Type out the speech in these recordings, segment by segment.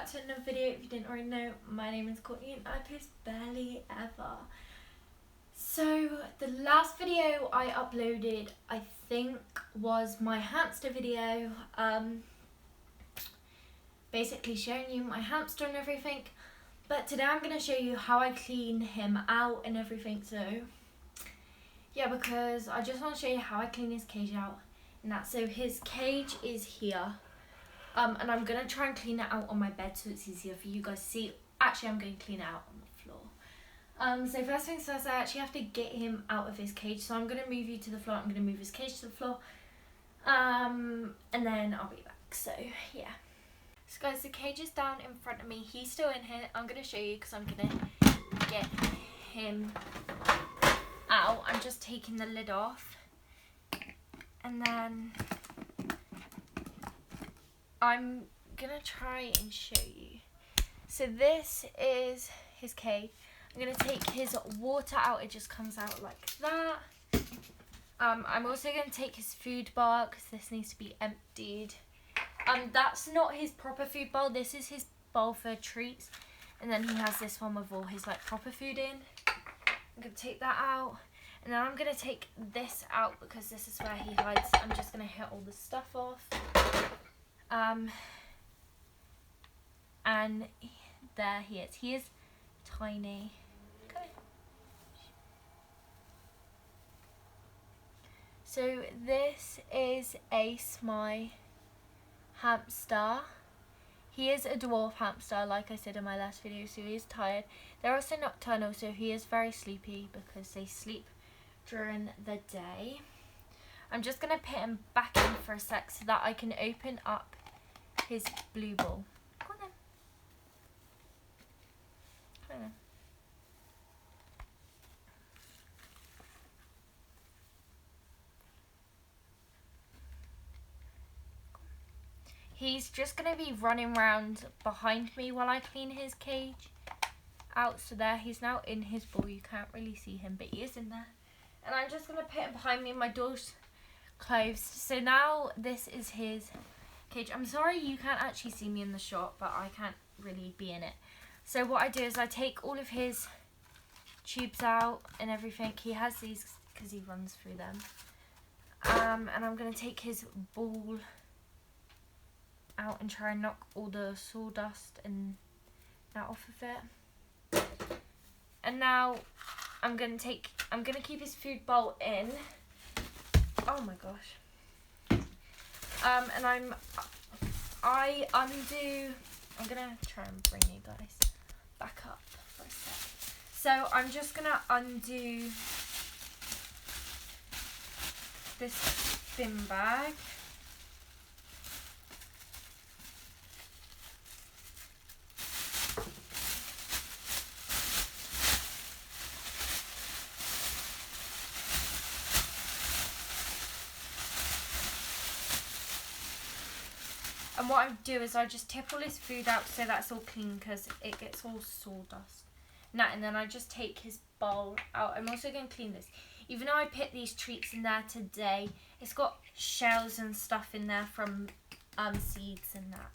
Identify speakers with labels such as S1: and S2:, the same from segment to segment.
S1: back to another video. If you didn't already know, my name is Courtney and I post barely ever. So the last video I uploaded, I think, was my hamster video, basically showing you my hamster and everything. But today I'm going to show you how I clean him out and everything. So yeah, because I just want to show you how I clean his cage out and that. So his cage is here. And I'm going to try and clean it out on my bed so it's easier for you guys to see. Actually, I'm going to clean it out on the floor. So first things first, I actually have to get him out of his cage. So I'm going to move you to the floor. I'm going to move his cage to the floor. And then I'll be back. So yeah. So guys, the cage is down in front of me. He's still in here. I'm going to show you because I'm going to get him out. I'm just taking the lid off. And then I'm gonna try and show you. So this is his cage. I'm gonna take his water out. It just comes out like that. I'm also gonna take his food bowl because this needs to be emptied. That's not his proper food bowl. This is his bowl for treats. And then he has this one with all his like proper food in. I'm gonna take that out. And then I'm gonna take this out because this is where he hides. I'm just gonna hit all the stuff off. And there he is. He is tiny. Come here. So this is Ace, my hamster. He is a dwarf hamster, like I said in my last video, so he is tired. They're also nocturnal, so he is very sleepy because they sleep during the day. I'm just going to put him back in for a sec so that I can open up his blue ball. Come on then. Come on then. He's just going to be running around behind me while I clean his cage out. So there, he's now in his ball. You can't really see him, but he is in there. And I'm just going to put him behind me. My door's closed. So now this is his cage. I'm sorry you can't actually see me in the shot, but I can't really be in it. So what I do is I take all of his tubes out and everything. He has these because he runs through them. And I'm going to take his ball out and try and knock all the sawdust and that off of it. And now I'm going to keep his food bowl in. Oh my gosh. And I'm gonna try and bring you guys back up for a sec. So I'm just gonna undo this bin bag. And what I do is I just tip all his food out so that's all clean because it gets all sawdust. And then I just take his bowl out. I'm also going to clean this. Even though I put these treats in there today, it's got shells and stuff in there from seeds and that.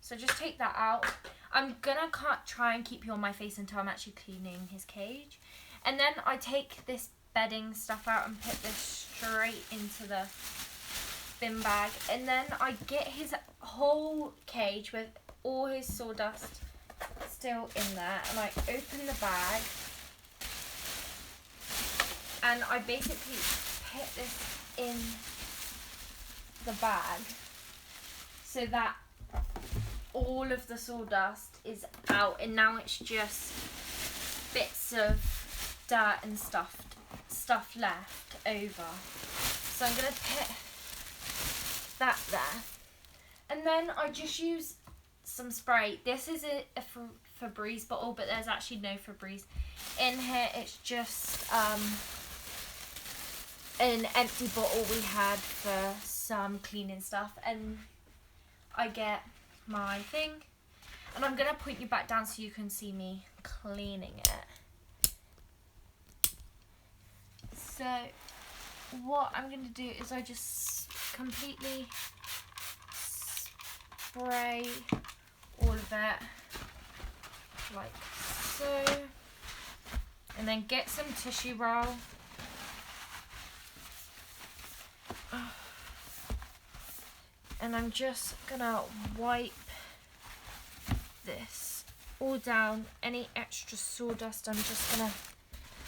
S1: So just take that out. I'm going to try and keep you on my face until I'm actually cleaning his cage. And then I take this bedding stuff out and put this straight into the bin bag, and then I get his whole cage with all his sawdust still in there, and I open the bag and I basically put this in the bag so that all of the sawdust is out, and now it's just bits of dirt and stuff left over. So I'm going to put that there, and then I just use some spray. This is a Febreze bottle, but there's actually no Febreze in here. It's just an empty bottle we had for some cleaning stuff, and I get my thing, and I'm gonna point you back down so you can see me cleaning it. So what I'm gonna do is I just completely spray all of it, like so. And then get some tissue roll. And I'm just gonna wipe this all down. Any extra sawdust I'm just gonna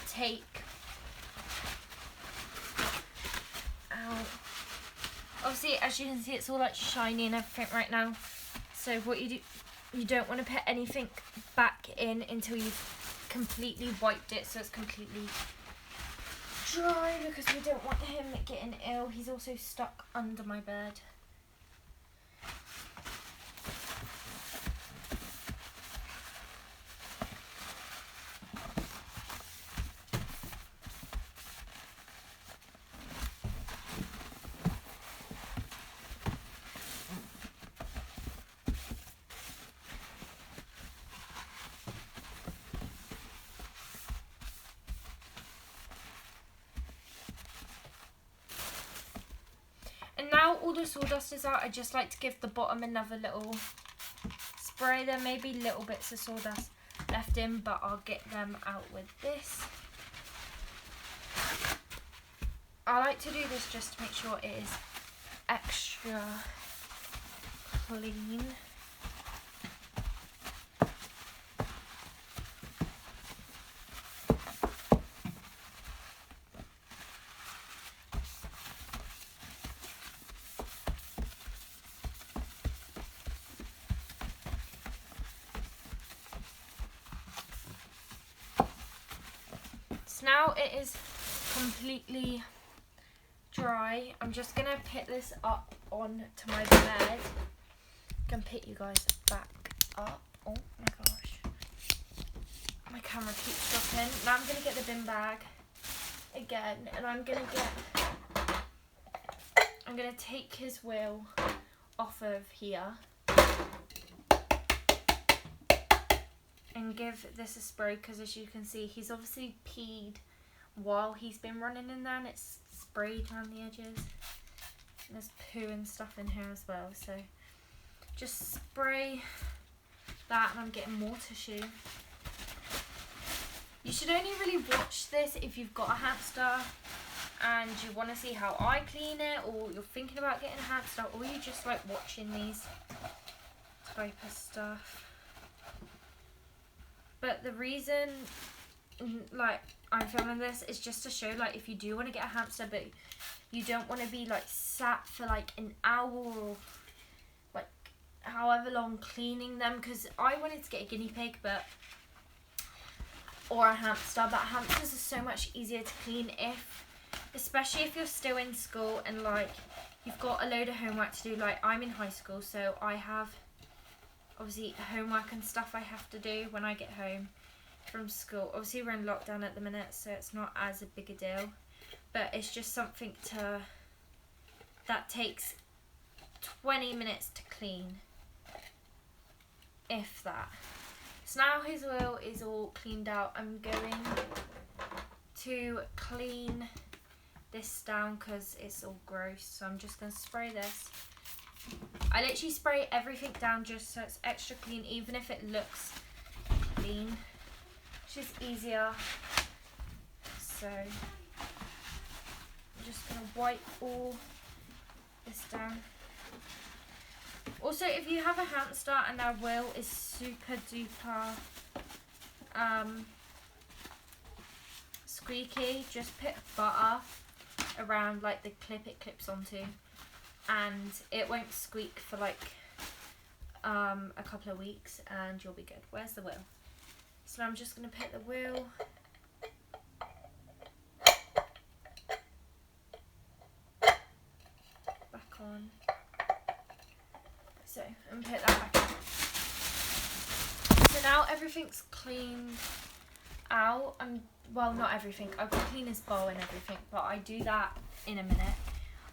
S1: take out. Obviously, as you can see, it's all like shiny and everything right now. So what you do, you don't want to put anything back in until you've completely wiped it, so it's completely dry, because we don't want him getting ill. He's also stuck under my bed. And now all the sawdust is out, I just like to give the bottom another little spray. There may be little bits of sawdust left in, but I'll get them out with this. I like to do this just to make sure it is extra clean. Now it is completely dry. I'm just gonna pick this up onto my bed. I can pick you guys back up. Oh my gosh, my camera keeps dropping. Now I'm gonna get the bin bag again, and I'm gonna take his wheel off of here and give this a spray, because as you can see, he's obviously peed while he's been running in there, and it's sprayed around the edges. And there's poo and stuff in here as well, so just spray that, and I'm getting more tissue. You should only really watch this if you've got a hamster and you want to see how I clean it, or you're thinking about getting a hamster, or you just like watching these type of stuff. But the reason, like, I'm filming this is just to show, like, if you do want to get a hamster, but you don't want to be, like, sat for, like, an hour or, like, however long cleaning them. Because I wanted to get a guinea pig, or a hamster, but hamsters are so much easier to clean especially if you're still in school and, like, you've got a load of homework to do. Like, I'm in high school, so I have obviously homework and stuff I have to do when I get home from school. Obviously we're in lockdown at the minute, so it's not as a big a deal, but it's just something that takes 20 minutes to clean, if that. So now his wheel is all cleaned out. I'm going to clean this down because it's all gross, so I'm just going to spray this. I literally spray everything down just so it's extra clean, even if it looks clean. It's just easier. So I'm just going to wipe all this down. Also, if you have a hamster and their wheel is super duper squeaky, just put butter around like the clip it clips onto, and it won't squeak for like a couple of weeks, and you'll be good. Where's the wheel? So I'm just going to put the wheel back on. So, and put that back in. So now everything's cleaned out. Well, not everything. I've got to clean his bowl and everything, but I do that in a minute.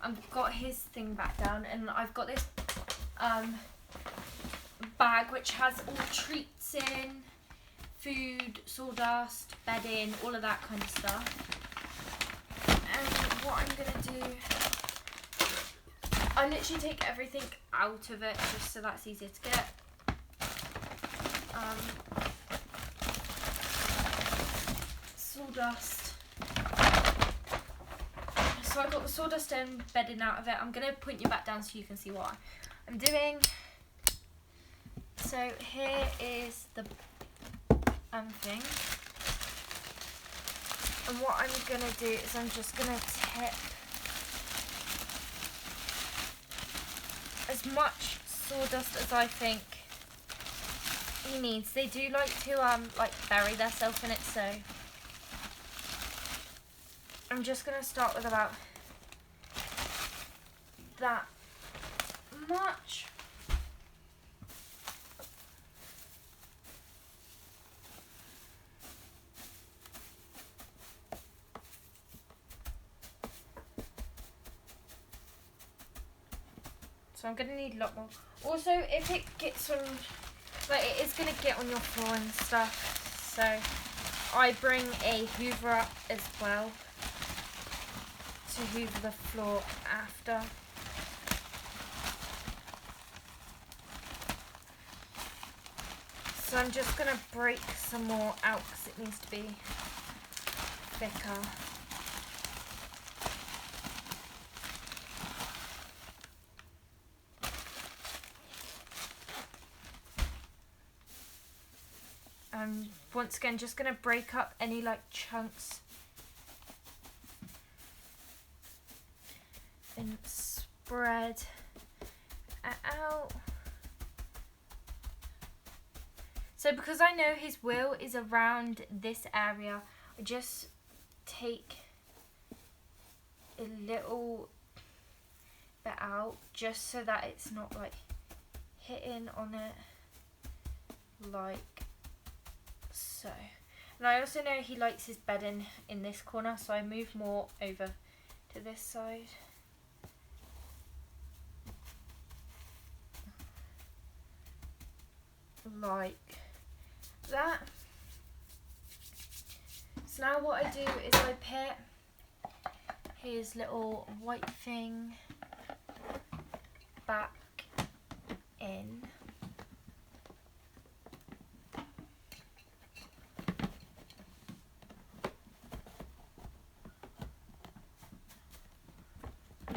S1: I've got his thing back down, and I've got this bag which has all treats in, food, sawdust, bedding, all of that kind of stuff. And what I'm going to do, I literally take everything out of it just so that's easier to get. sawdust. So I got the sawdust embedding out of it. I'm going to point you back down so you can see what I'm doing. So here is the thing. And what I'm going to do is I'm just going to tip as much sawdust as I think he needs. They do like to like bury themselves in it, so I'm just going to start with about that much. So I'm going to need a lot more. Also, if it gets on, like it is going to get on your floor and stuff, so I bring a hoover up as well to hoover the floor after. So I'm just going to break some more out because it needs to be thicker. And once again, just going to break up any like chunks and spread it out. So because I know his will is around this area, I just take a little bit out just so that it's not like hitting on it like so. And I also know he likes his bedding in this corner, so I move more over to this side. Like that. So now what I do is I put his little white thing back in.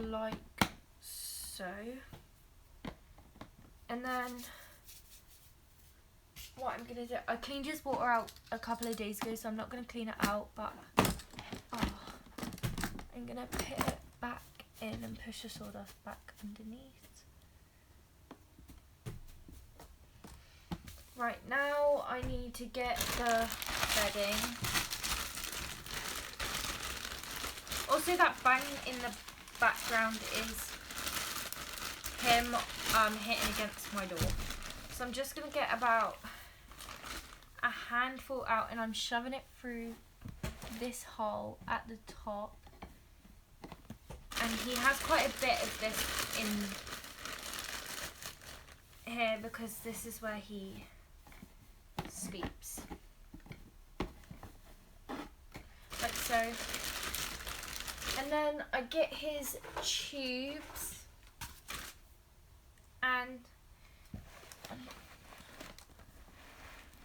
S1: Like so. And then what I'm going to do, I cleaned his water out a couple of days ago, so I'm not going to clean it out, but I'm going to put it back in and push the sawdust back underneath. Right, now I need to get the bedding. Also, that bang in the background is him hitting against my door. So I'm just going to get about a handful out and I'm shoving it through this hole at the top. And he has quite a bit of this in here because this is where he sleeps. Like so. And then I get his tubes and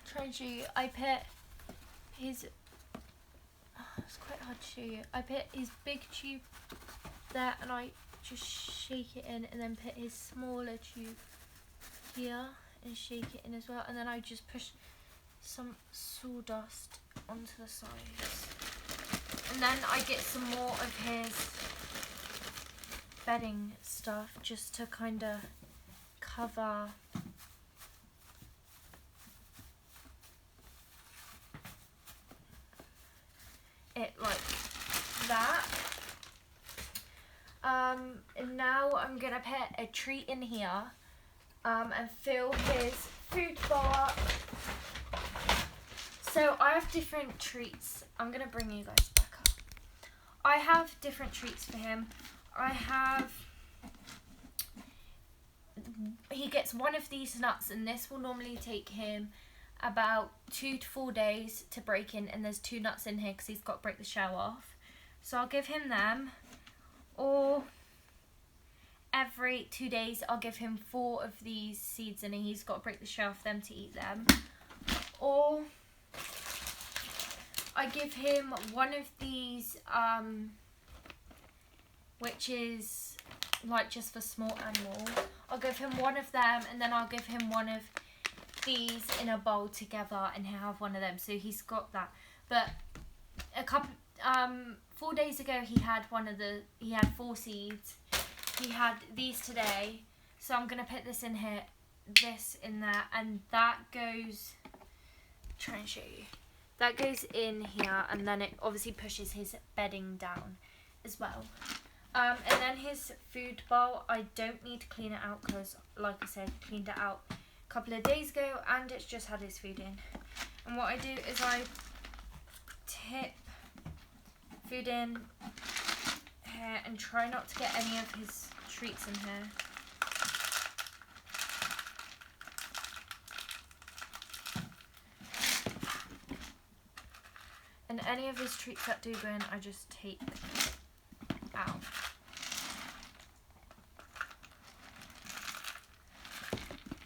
S1: try and show you. I put his, it's quite hard to show you. I put his big tube there and I just shake it in and then put his smaller tube here and shake it in as well, and then I just push some sawdust onto the sides. And then I get some more of his bedding stuff just to kind of cover it like that. And now I'm gonna put a treat in here and fill his food bowl up. So I have different treats. I'm gonna bring you guys back up. I have different treats for him. He gets one of these nuts, and this will normally take him about 2 to 4 days to break in, and there's 2 nuts in here because he's got to break the shell off. So I'll give him them, or every 2 days I'll give him 4 of these seeds, and he's got to break the shell off them to eat them. or I give him one of these, which is like just for small animals. I'll give him one of them, and then I'll give him one of these in a bowl together, and he'll have one of them. So he's got that. But 4 days ago he had he had 4 seeds. He had these today. So I'm gonna put this in here, this in there, and that goes, try and show you. That goes in here, and then it obviously pushes his bedding down as well. And then his food bowl, I don't need to clean it out because, like I said, cleaned it out a couple of days ago, and it's just had his food in. And what I do is I tip food in here and try not to get any of his treats in here. And any of his treats that do go in, I just take out.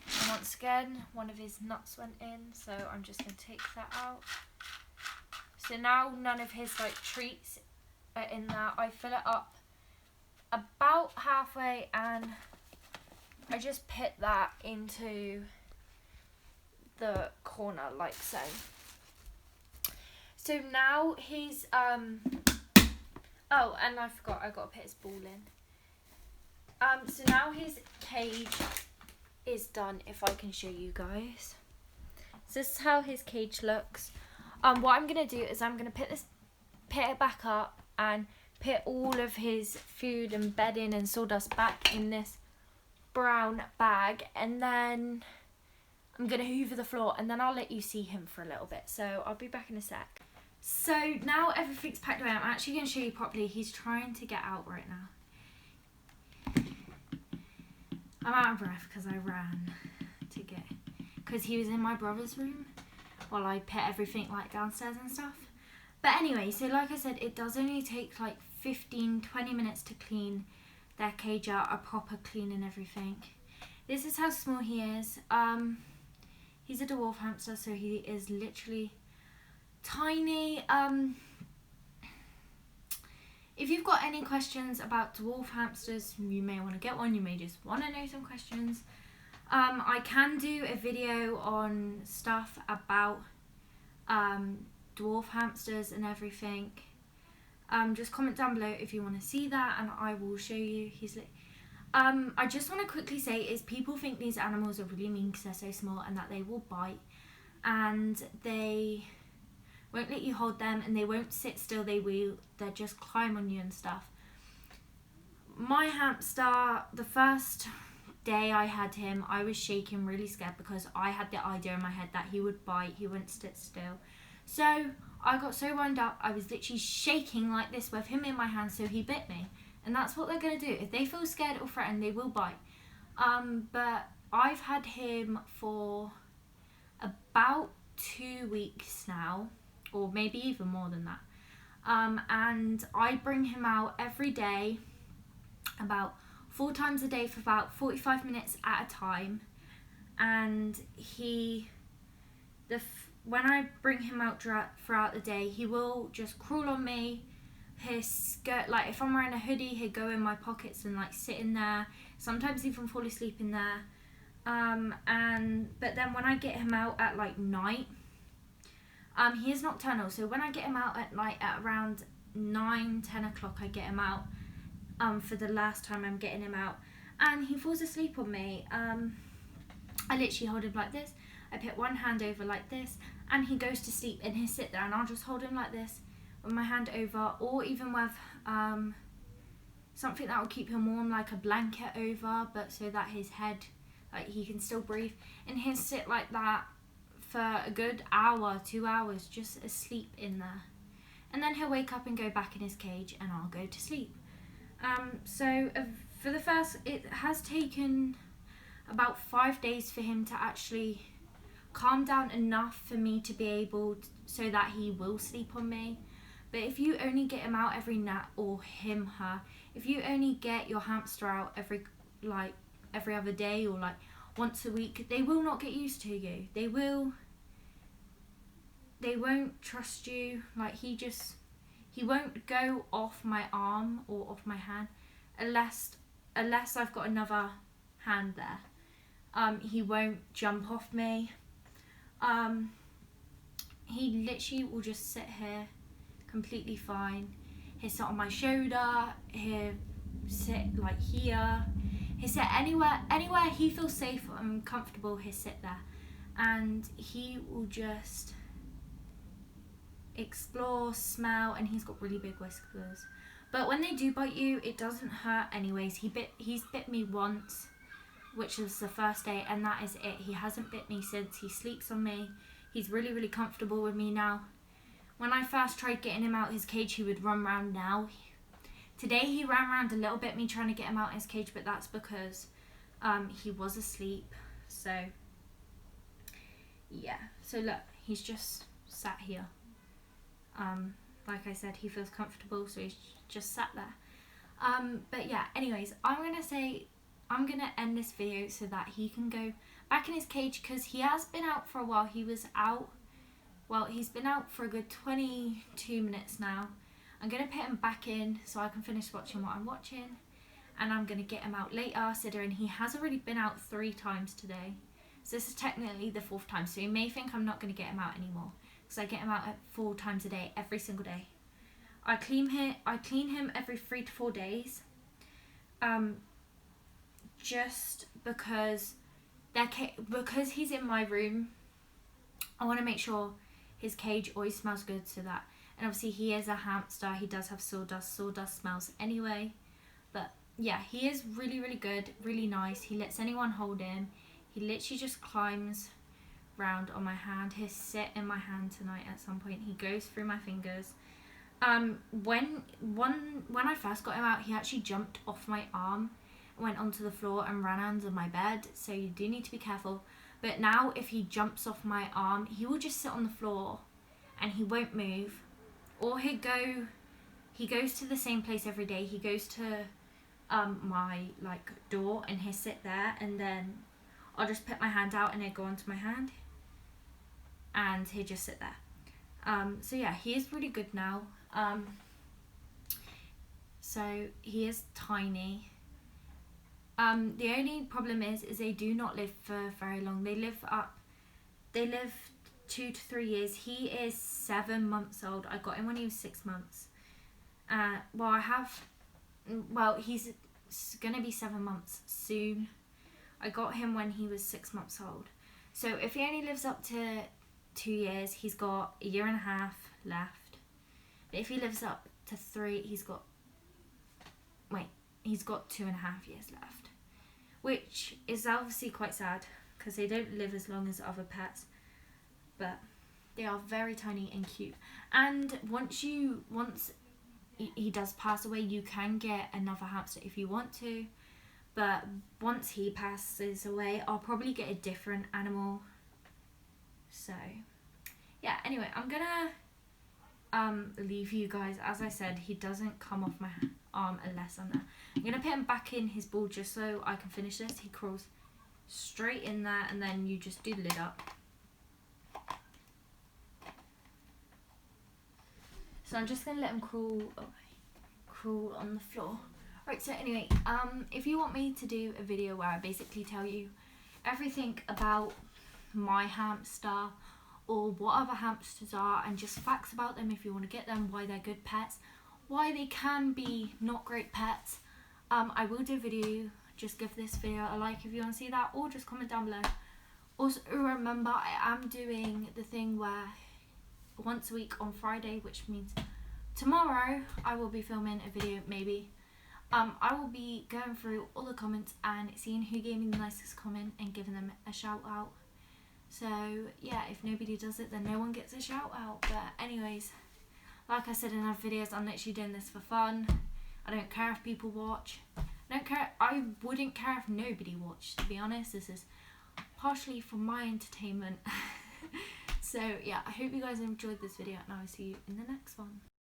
S1: And once again, one of his nuts went in, so I'm just going to take that out. So now none of his treats are in there. I fill it up about halfway, and I just put that into the corner like so. So now he's, oh, and I forgot, I got to put his ball in. So now his cage is done, if I can show you guys. So this is how his cage looks. What I'm going to do is I'm going to put it back up and put all of his food and bedding and sawdust back in this brown bag, and then I'm going to hoover the floor, and then I'll let you see him for a little bit. So I'll be back in a sec. So now everything's packed away. I'm actually going to show you properly. He's trying to get out right now. I'm out of breath because I ran to get, because he was in my brother's room while I put everything downstairs and stuff. But anyway, so like I said, it does only take 15-20 minutes to clean their cage out, a proper clean and everything. This is how small he is. He's a dwarf hamster, so he is literally tiny. If you've got any questions about dwarf hamsters, you may want to get one, you may just want to know some questions. I can do a video on stuff about dwarf hamsters and everything. Just comment down below if you want to see that, and I will show you. I just want to quickly say is people think these animals are really mean because they're so small and that they will bite, and they won't let you hold them, and they won't sit still. They'll just climb on you and stuff. My hamster, the first day I had him, I was shaking, really scared, because I had the idea in my head that he would bite, he wouldn't sit still. So I got so wound up, I was literally shaking like this with him in my hand, so he bit me. And that's what they're going to do. If they feel scared or threatened, they will bite. But I've had him for about 2 weeks now, or maybe even more than that. And I bring him out every day, about 4 times a day for about 45 minutes at a time. And when I bring him out throughout the day, he will just crawl on me. His skirt, if I'm wearing a hoodie, he'll go in my pockets and sit in there. Sometimes even fall asleep in there. But then when I get him out at night, he is nocturnal. So when I get him out at around 9-10 o'clock, I get him out. For the last time I'm getting him out, and he falls asleep on me. I literally hold him like this. I put one hand over like this, and he goes to sleep, and he'll sit there, and I'll just hold him like this with my hand over, or even with something that will keep him warm, like a blanket over, but so that his head, he can still breathe, and he'll sit like that for a good hour, 2 hours, just asleep in there, and then he'll wake up and go back in his cage, and I'll go to sleep. For the first, it has taken about 5 days for him to actually calm down enough for me to be able so that he will sleep on me. But if you only get him out every night, or her, if you only get your hamster out every other day, or once a week, they will not get used to you. They will they won't trust you. Like, he won't go off my arm or off my hand unless I've got another hand there. He won't jump off me. He literally will just sit here completely fine. He'll sit on my shoulder, he'll sit like here, he'll sit anywhere he feels safe and comfortable, he'll sit there. And he will just explore, smell, and he's got really big whiskers. But when they do bite you, it doesn't hurt anyways. He's bit me once, which was the first day, and that is it. He hasn't bit me since. He sleeps on me. He's really, really comfortable with me now. When I first tried getting him out of his cage, he would run around now. Today he ran around a little bit, me trying to get him out of his cage, but that's because he was asleep. So yeah, so look, he's just sat here. Like I said, he feels comfortable, so he's just sat there. But yeah, anyways, I'm gonna end this video so that he can go back in his cage, because he has been out for a while. He's been out for a good 22 minutes now. I'm gonna put him back in so I can finish watching what I'm watching, and I'm gonna get him out later, considering he has already been out 3 times today. So this is technically the 4th time, so you may think I'm not gonna get him out anymore, because I get him out at 4 times a day, every single day. I clean him every 3 to 4 days. Just because he's in my room, I want to make sure his cage always smells good, so that, and obviously he is a hamster, he does have sawdust smells anyway. But yeah, he is really, really good, really nice. He lets anyone hold him. He literally just climbs round on my hand. He'll sit in my hand tonight at some point. He goes through my fingers. When I first got him out, he actually jumped off my arm, went onto the floor and ran under my bed, so you do need to be careful. But now if he jumps off my arm, he will just sit on the floor and he won't move. Or he goes to the same place every day. He goes to my door, and he'll sit there, and then I'll just put my hand out and he'll go onto my hand and he'll just sit there. So yeah, he is really good now. So he is tiny. The only problem is they do not live for very long. They live 2 to 3 years. He is 7 months old. I got him when he was 6 months. He's gonna be 7 months soon. I got him when he was 6 months old. So if he only lives up to 2 years, he's got 1.5 years left. But if he lives up to 3, he's got 2.5 years left, which is obviously quite sad because they don't live as long as other pets, but they are very tiny and cute. And once he does pass away, you can get another hamster if you want to, but once he passes away, I'll probably get a different animal. So yeah, anyway, I'm gonna leave you guys. As I said, he doesn't come off my arm unless I'm there. I'm gonna put him back in his ball just so I can finish this. He crawls straight in there, and then you just do the lid up. So I'm just gonna let him crawl on the floor. Right, so anyway, if you want me to do a video where I basically tell you everything about my hamster, or what other hamsters are, and just facts about them if you want to get them, why they're good pets, why they can be not great pets, I will do a video. Just give this video a like if you want to see that, or just comment down below. Also remember, I am doing the thing where once a week on Friday, which means tomorrow I will be filming a video, maybe. I will be going through all the comments and seeing who gave me the nicest comment and giving them a shout out. So yeah, if nobody does it, then no one gets a shout out. But anyways, like I said in other videos, I'm literally doing this for fun. I don't care if people watch. I wouldn't care if nobody watched, to be honest. This is partially for my entertainment. So yeah, I hope you guys enjoyed this video, and I will see you in the next one.